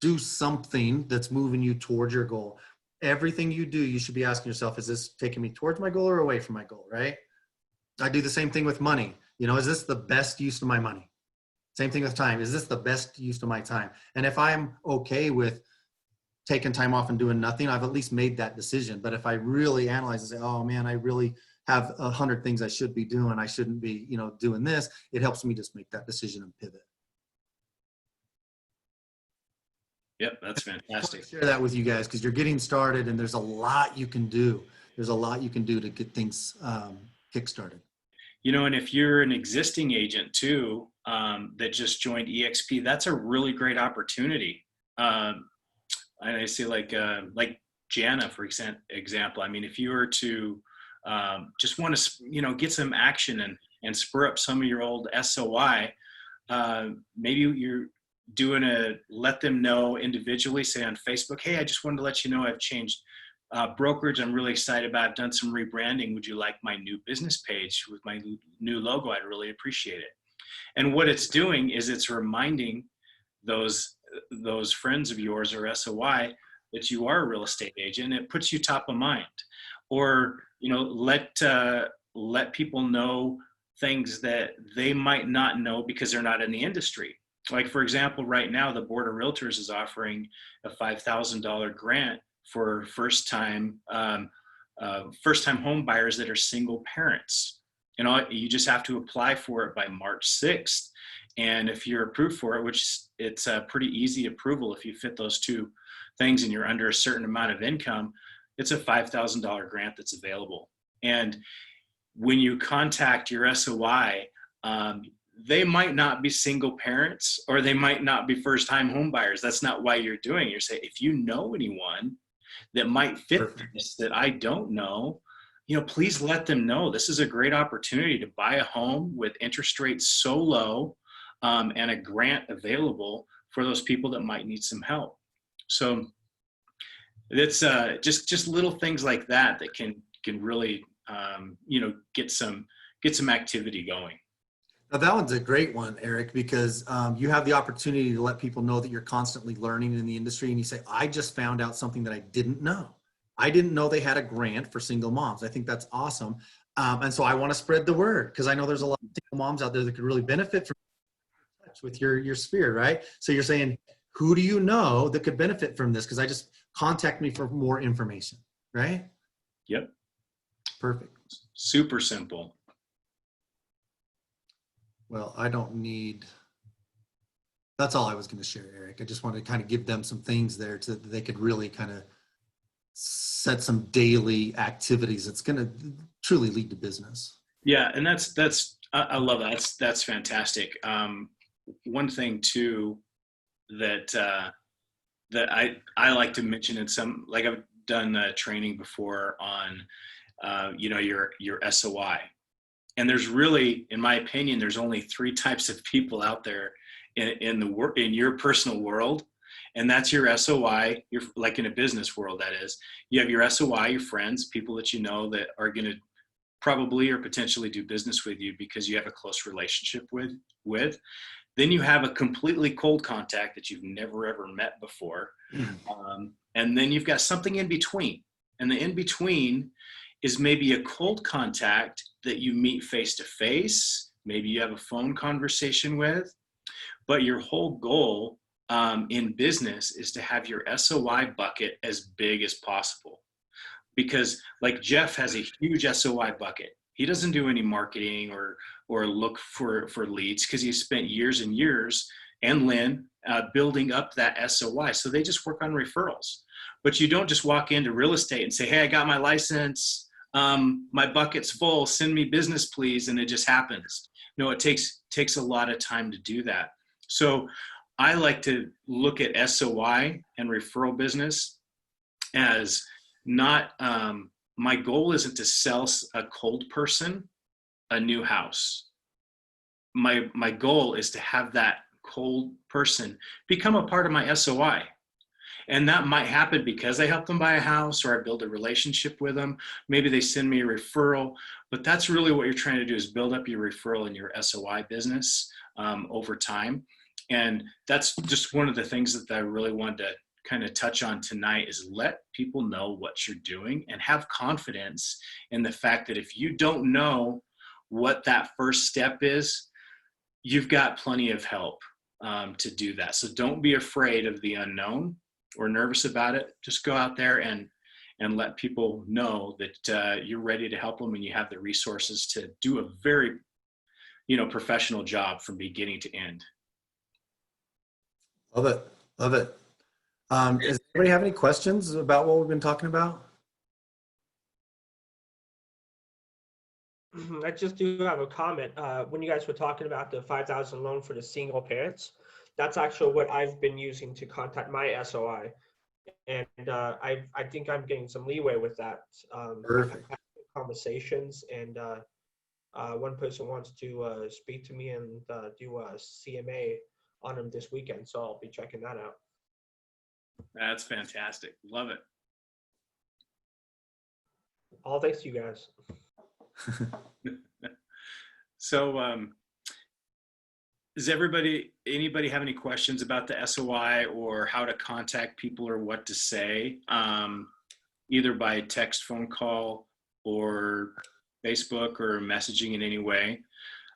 do something that's moving you towards your goal. Everything you do, you should be asking yourself, is this taking me towards my goal or away from my goal, right? I do the same thing with money. You know, is this the best use of my money? Same thing with time. Is this the best use of my time? And if I'm okay with taking time off and doing nothing, I've at least made that decision. But if I really analyze and say, oh man, I really have 100 things I should be doing, I shouldn't be, doing this, it helps me just make that decision and pivot. Yep, that's fantastic. Share that with you guys, because you're getting started and there's a lot you can do. There's a lot you can do to get things kick-started. And if you're an existing agent too, that just joined EXP, that's a really great opportunity. And I see like Jana, for example, I mean, if you were to just want to, get some action and spur up some of your old SOI, maybe you're doing let them know individually, say on Facebook, hey, I just wanted to let you know I've changed brokerage. I'm really excited about it. I've done some rebranding. Would you like my new business page with my new logo? I'd really appreciate it. And what it's doing is it's reminding those friends of yours or SOI that you are a real estate agent. It puts you top of mind. Or, let people know things that they might not know because they're not in the industry. Like, for example, right now, the Board of Realtors is offering a $5,000 grant for first-time home buyers that are single parents. You just have to apply for it by March 6th. And if you're approved for it, which it's a pretty easy approval if you fit those 2 things and you're under a certain amount of income, it's a $5,000 grant that's available. And when you contact your SOI, they might not be single parents, or they might not be first-time home buyers. That's not why you're doing it. You're saying, if you know anyone that might fit this that I don't know, please let them know. This is a great opportunity to buy a home with interest rates so low, and a grant available for those people that might need some help. So it's just little things like that can really get some activity going. Now that one's a great one, Eric, because you have the opportunity to let people know that you're constantly learning in the industry, and you say, I just found out something that I didn't know. I didn't know they had a grant for single moms. I think that's awesome. And so I want to spread the word, because I know there's a lot of single moms out there that could really benefit from with your sphere, right? So you're saying, who do you know that could benefit from this? Because I just contact me for more information, right? Yep. Perfect. Super simple. Well, I don't need That's all I was going to share, Eric. I just wanted to kind of give them some things there so that they could really kind of set some daily activities that's going to truly lead to business. Yeah, and I love that. That's fantastic. One thing too that I like to mention in some, like I've done training before on your SOI, and there's really, in my opinion, there's only 3 types of people out there in your personal world, and that's your SOI. You're like in a business world, that is. You have your SOI, your friends, people that you know that are going to probably or potentially do business with you because you have a close relationship with. Then you have a completely cold contact that you've never ever met before, and then you've got something in between. And the in between is maybe a cold contact that you meet face to face. Maybe you have a phone conversation with, but your whole goal in business is to have your SOI bucket as big as possible. Because like Jeff has a huge SOI bucket. He doesn't do any marketing or look for leads because he spent years and years, and Lynn, building up that SOI. So they just work on referrals. But you don't just walk into real estate and say, hey, I got my license. My bucket's full. Send me business, please. And it just happens. No, it takes a lot of time to do that. So I like to look at SOI and referral business as not, my goal isn't to sell a cold person a new house. My goal is to have that cold person become a part of my SOI. And that might happen because I help them buy a house or I build a relationship with them. Maybe they send me a referral, but that's really what you're trying to do, is build up your referral and your SOI business over time. And that's just one of the things that I really wanted to kind of touch on tonight, is let people know what you're doing and have confidence in the fact that if you don't know what that first step is, you've got plenty of help to do that. So don't be afraid of the unknown or nervous about it. Just go out there and let people know that you're ready to help them and you have the resources to do a very, professional job from beginning to end. Love it. Love it. Does anybody have any questions about what we've been talking about? I just do have a comment. When you guys were talking about the 5,000 loan for the single parents, that's actually what I've been using to contact my SOI, and I think I'm getting some leeway with that. Perfect. I've had conversations, and one person wants to speak to me and do a CMA on them this weekend, so I'll be checking that out. That's fantastic. Love it. All thanks to you guys. So does anybody have any questions about the SOI or how to contact people or what to say, either by text, phone call, or Facebook, or messaging in any way?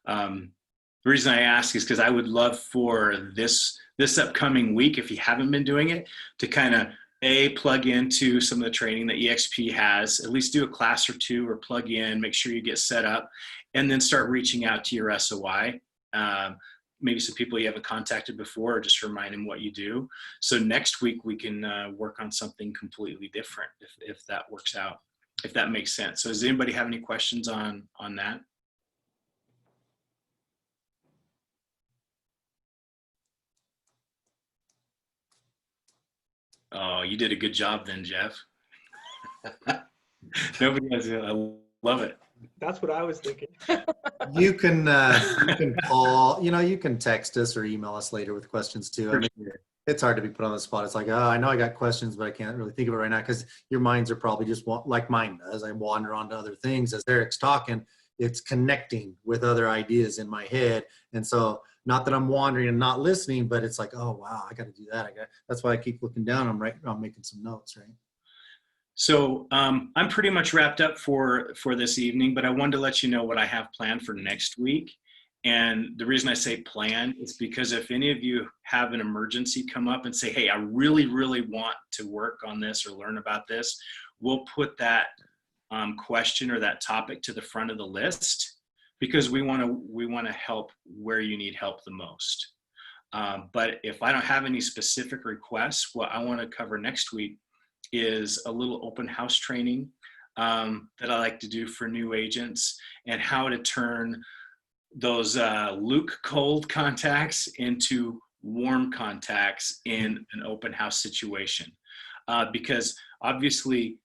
The reason I ask is because I would love for this upcoming week, if you haven't been doing it, to kind of plug into some of the training that EXP has, at least do a class or two, or plug in, make sure you get set up, and then start reaching out to your SOI. Maybe some people you haven't contacted before, or just remind them what you do. So next week we can work on something completely different if that works out, if that makes sense. So does anybody have any questions on that? Oh, you did a good job then, Jeff. Nobody has it. I love it. That's what I was thinking. You can call, you can text us or email us later with questions too. I mean, it's hard to be put on the spot. It's like, oh, I know I got questions, but I can't really think of it right now, because your minds are probably just like mine does. I wander on to other things as Eric's talking. It's connecting with other ideas in my head. And so, not that I'm wandering and not listening, but it's like, oh, wow, I got to do that. That's why I keep looking down. I'm making some notes, right? So I'm pretty much wrapped up for this evening, but I wanted to let you know what I have planned for next week. And the reason I say plan is because if any of you have an emergency come up and say, hey, I really, really want to work on this or learn about this, we'll put that question or that topic to the front of the list, because we want to help where you need help the most. But if I don't have any specific requests, what I want to cover next week is a little open house training that I like to do for new agents, and how to turn those Luke cold contacts into warm contacts in an open house situation. Because obviously,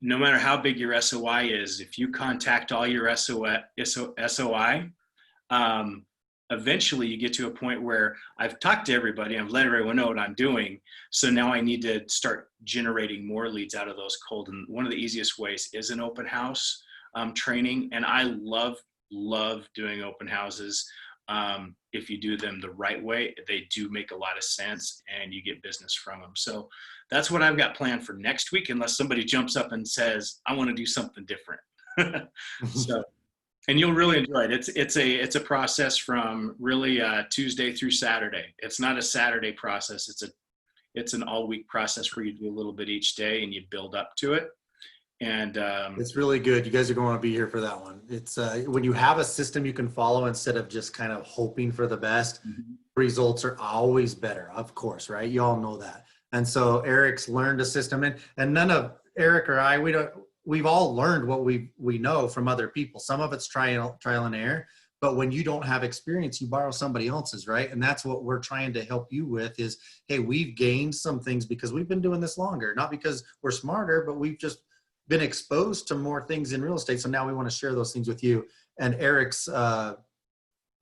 no matter how big your SOI is, if you contact all your SOI, eventually you get to a point where I've talked to everybody, I've let everyone know what I'm doing. So now I need to start generating more leads out of those cold. And one of the easiest ways is an open house training. And I love doing open houses. If you do them the right way, they do make a lot of sense and you get business from them. So that's what I've got planned for next week, unless somebody jumps up and says, I want to do something different. So, and you'll really enjoy it. It's a process from really Tuesday through Saturday. It's not a Saturday process. It's an all week process where you do a little bit each day and you build up to it. And it's really good. You guys are going to be here for that one. It's when you have a system you can follow instead of just kind of hoping for the best, results are always better, of course, right? You all know that. And so Eric's learned a system, and none of Eric or I, we've all learned what we know from other people. Some of it's trial and error, but when you don't have experience, you borrow somebody else's, right? And that's what we're trying to help you with is, hey, we've gained some things because we've been doing this longer, not because we're smarter, but we've just been exposed to more things in real estate. So now we want to share those things with you. And Eric's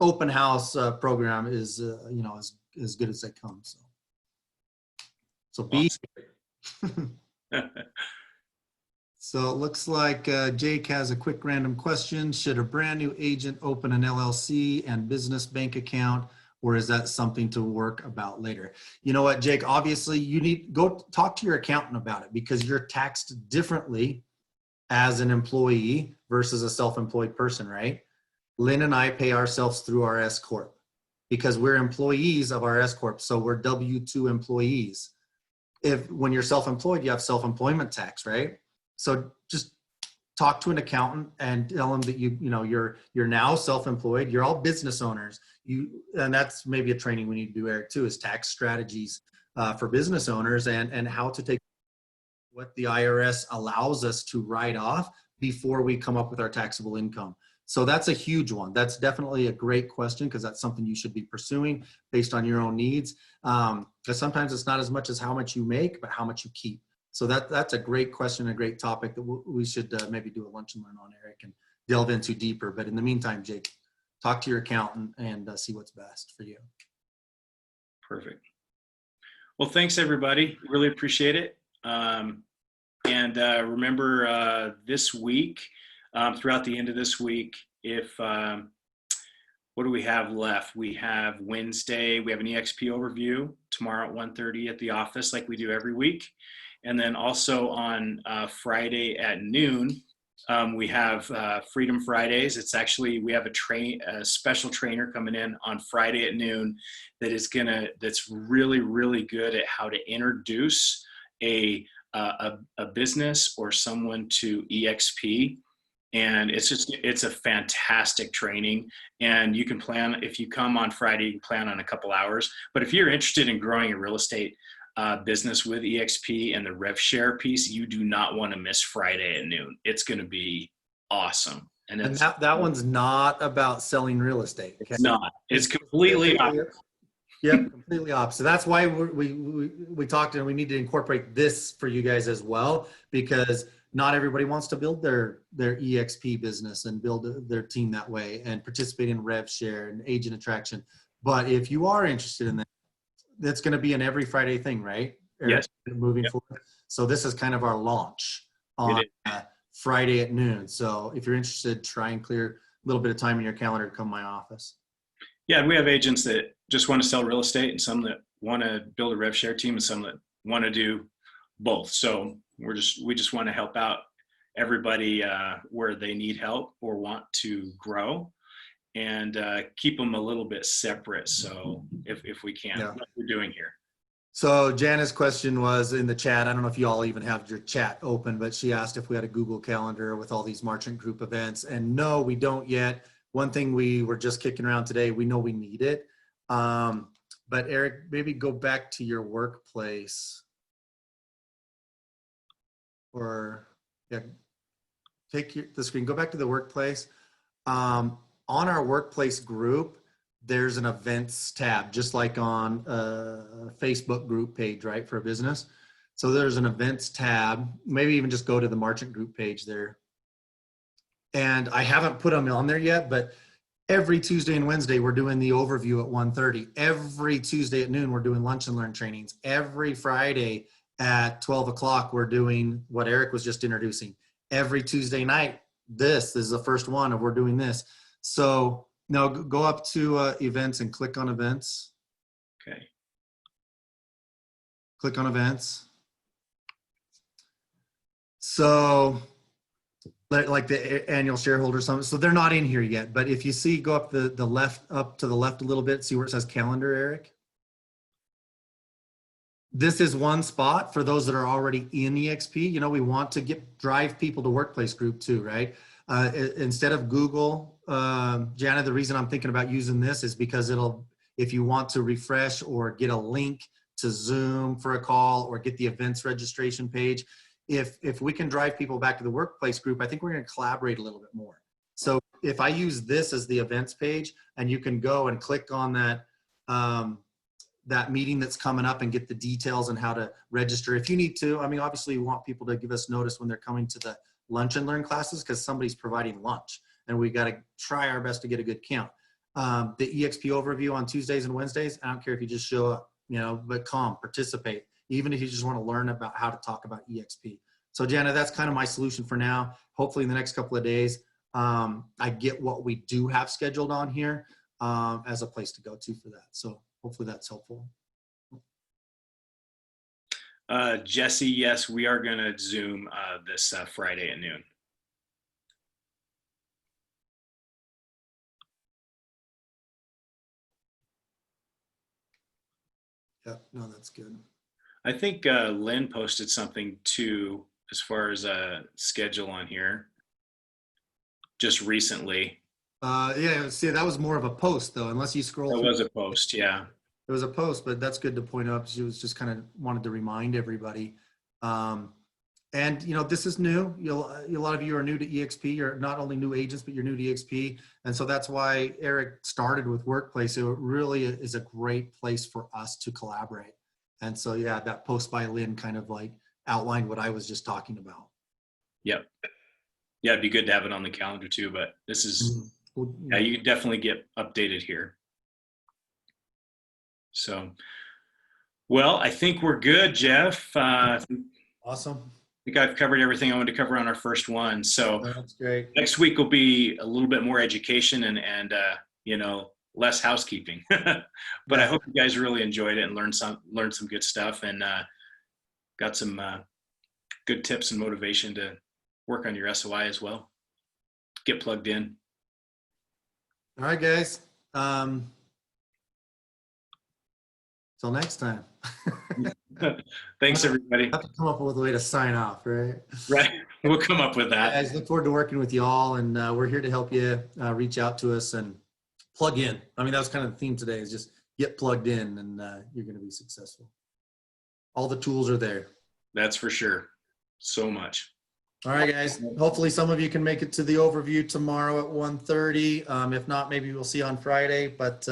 open house program is, as good as they come. So be. Awesome. So it looks like Jake has a quick random question. Should a brand new agent open an LLC and business bank account, or is that something to work about later? You know what, Jake, obviously you need go talk to your accountant about it, because you're taxed differently as an employee versus a self-employed person, right? Lynn and I pay ourselves through our S Corp because we're employees of our S Corp. So we're W-2 employees. When you're self-employed, you have self-employment tax, right? So just talk to an accountant and tell them that you're now self-employed. You're all business owners. And that's maybe a training we need to do, Eric, too, is tax strategies for business owners and how to take what the IRS allows us to write off before we come up with our taxable income. So that's a huge one. That's definitely a great question, because that's something you should be pursuing based on your own needs. Because sometimes it's not as much as how much you make, but how much you keep. So that's a great question, a great topic that we should maybe do a lunch and learn on, Eric, and delve into deeper. But in the meantime, Jake, talk to your accountant and see what's best for you. Perfect. Well, thanks everybody. Really appreciate it. And remember this week, throughout the end of this week, what do we have left? We have Wednesday, we have an EXP overview tomorrow at 1:30 at the office, like we do every week. And then also on Friday at noon, we have Freedom Fridays. It's actually, we have a special trainer coming in on Friday at noon that's really, really good at how to introduce a business or someone to EXP. And it's a fantastic training. And you can plan, if you come on Friday, you can plan on a couple hours. But if you're interested in growing a real estate business with EXP and the rev share piece, you do not want to miss Friday at noon. It's going to be awesome. And that one's not about selling real estate. Okay? It's not. It's completely opposite. Yep, completely opposite. That's why we talked, and we need to incorporate this for you guys as well, because not everybody wants to build their EXP business and build their team that way and participate in rev share and agent attraction. But if you are interested in that, that's going to be an every Friday thing, right? Yes. Moving forward. So this is kind of our launch on Friday at noon. So if you're interested, try and clear a little bit of time in your calendar to come to my office. Yeah, and we have agents that just want to sell real estate, and some that want to build a rev share team, and some that want to do both. So we just want to help out everybody where they need help or want to grow, and keep them a little bit separate. So if we can, what we're doing here. So Jana's question was in the chat. I don't know if you all even have your chat open, but she asked if we had a Google Calendar with all these Marchant Group events. And no, we don't yet. One thing we were just kicking around today, we know we need it. But Eric, maybe go back to your workplace. Or yeah, take the screen, go back to the workplace. On our workplace group, there's an events tab, just like on a Facebook group page, right, for a business. So there's an events tab, maybe even just go to the Marchant group page there. And I haven't put them on there yet, but every Tuesday and Wednesday, we're doing the overview at 1:30. Every Tuesday at noon, we're doing lunch and learn trainings. Every Friday at 12 o'clock, we're doing what Eric was just introducing. Every Tuesday night, this is the first one of we're doing this. So now go up to events and click on events. Okay. Click on events. So like the annual shareholder summit. So they're not in here yet, but if you see, go up up to the left a little bit, see where it says calendar, Eric. This is one spot for those that are already in EXP. You know, we want to drive people to workplace group too, right? Instead of Google, Jana, the reason I'm thinking about using this is because if you want to refresh or get a link to Zoom for a call or get the events registration page, if we can drive people back to the workplace group, I think we're going to collaborate a little bit more. So if I use this as the events page, and you can go and click on that, that meeting that's coming up and get the details on how to register if you need to. I mean, obviously we want people to give us notice when they're coming to the lunch and learn classes because somebody's providing lunch and we got to try our best to get a good count. The EXP overview on Tuesdays and Wednesdays, I don't care if you just show up, you know, but participate, even if you just want to learn about how to talk about EXP. So Jana, that's kind of my solution for now. Hopefully in the next couple of days, I get what we do have scheduled on here as a place to go to for that. So hopefully that's helpful. Jesse, yes, we are going to Zoom this Friday at noon. Yeah, no, that's good. I think Lynn posted something too, as far as a schedule on here, just recently. Yeah, see, that was more of a post though, unless you scroll It through. was a post, yeah. It was a post, but that's good to point out. She was just kind of wanted to remind everybody. And you know, this is new. A lot of you are new to EXP. You're not only new agents, but you're new to EXP. And so that's why Eric started with Workplace. It really is a great place for us to collaborate. And so, yeah, that post by Lynn kind of like outlined what I was just talking about. Yep. Yeah, it'd be good to have it on the calendar too, but this is, yeah, you can definitely get updated here. So, well, I think we're good, Jeff. Awesome. I think I've covered everything I wanted to cover on our first one. So That's great. next week will be a little bit more education and you know, less housekeeping. But I hope you guys really enjoyed it and learned some good stuff and got some good tips and motivation to work on your SOI as well. Get plugged in. All right, guys. Till next time. Thanks, everybody. Have to come up with a way to sign off, right? Right. We'll come up with that. Guys, look forward to working with you all, and we're here to help you reach out to us and plug in. I mean, that was kind of the theme today, is just get plugged in and you're going to be successful. All the tools are there. That's for sure. So much. All right, guys. Hopefully some of you can make it to the overview tomorrow at 1:30. If not, maybe we'll see you on Friday, but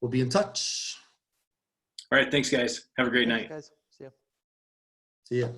we'll be in touch. All right. Thanks, guys. Have a great night. Guys, see ya. See ya.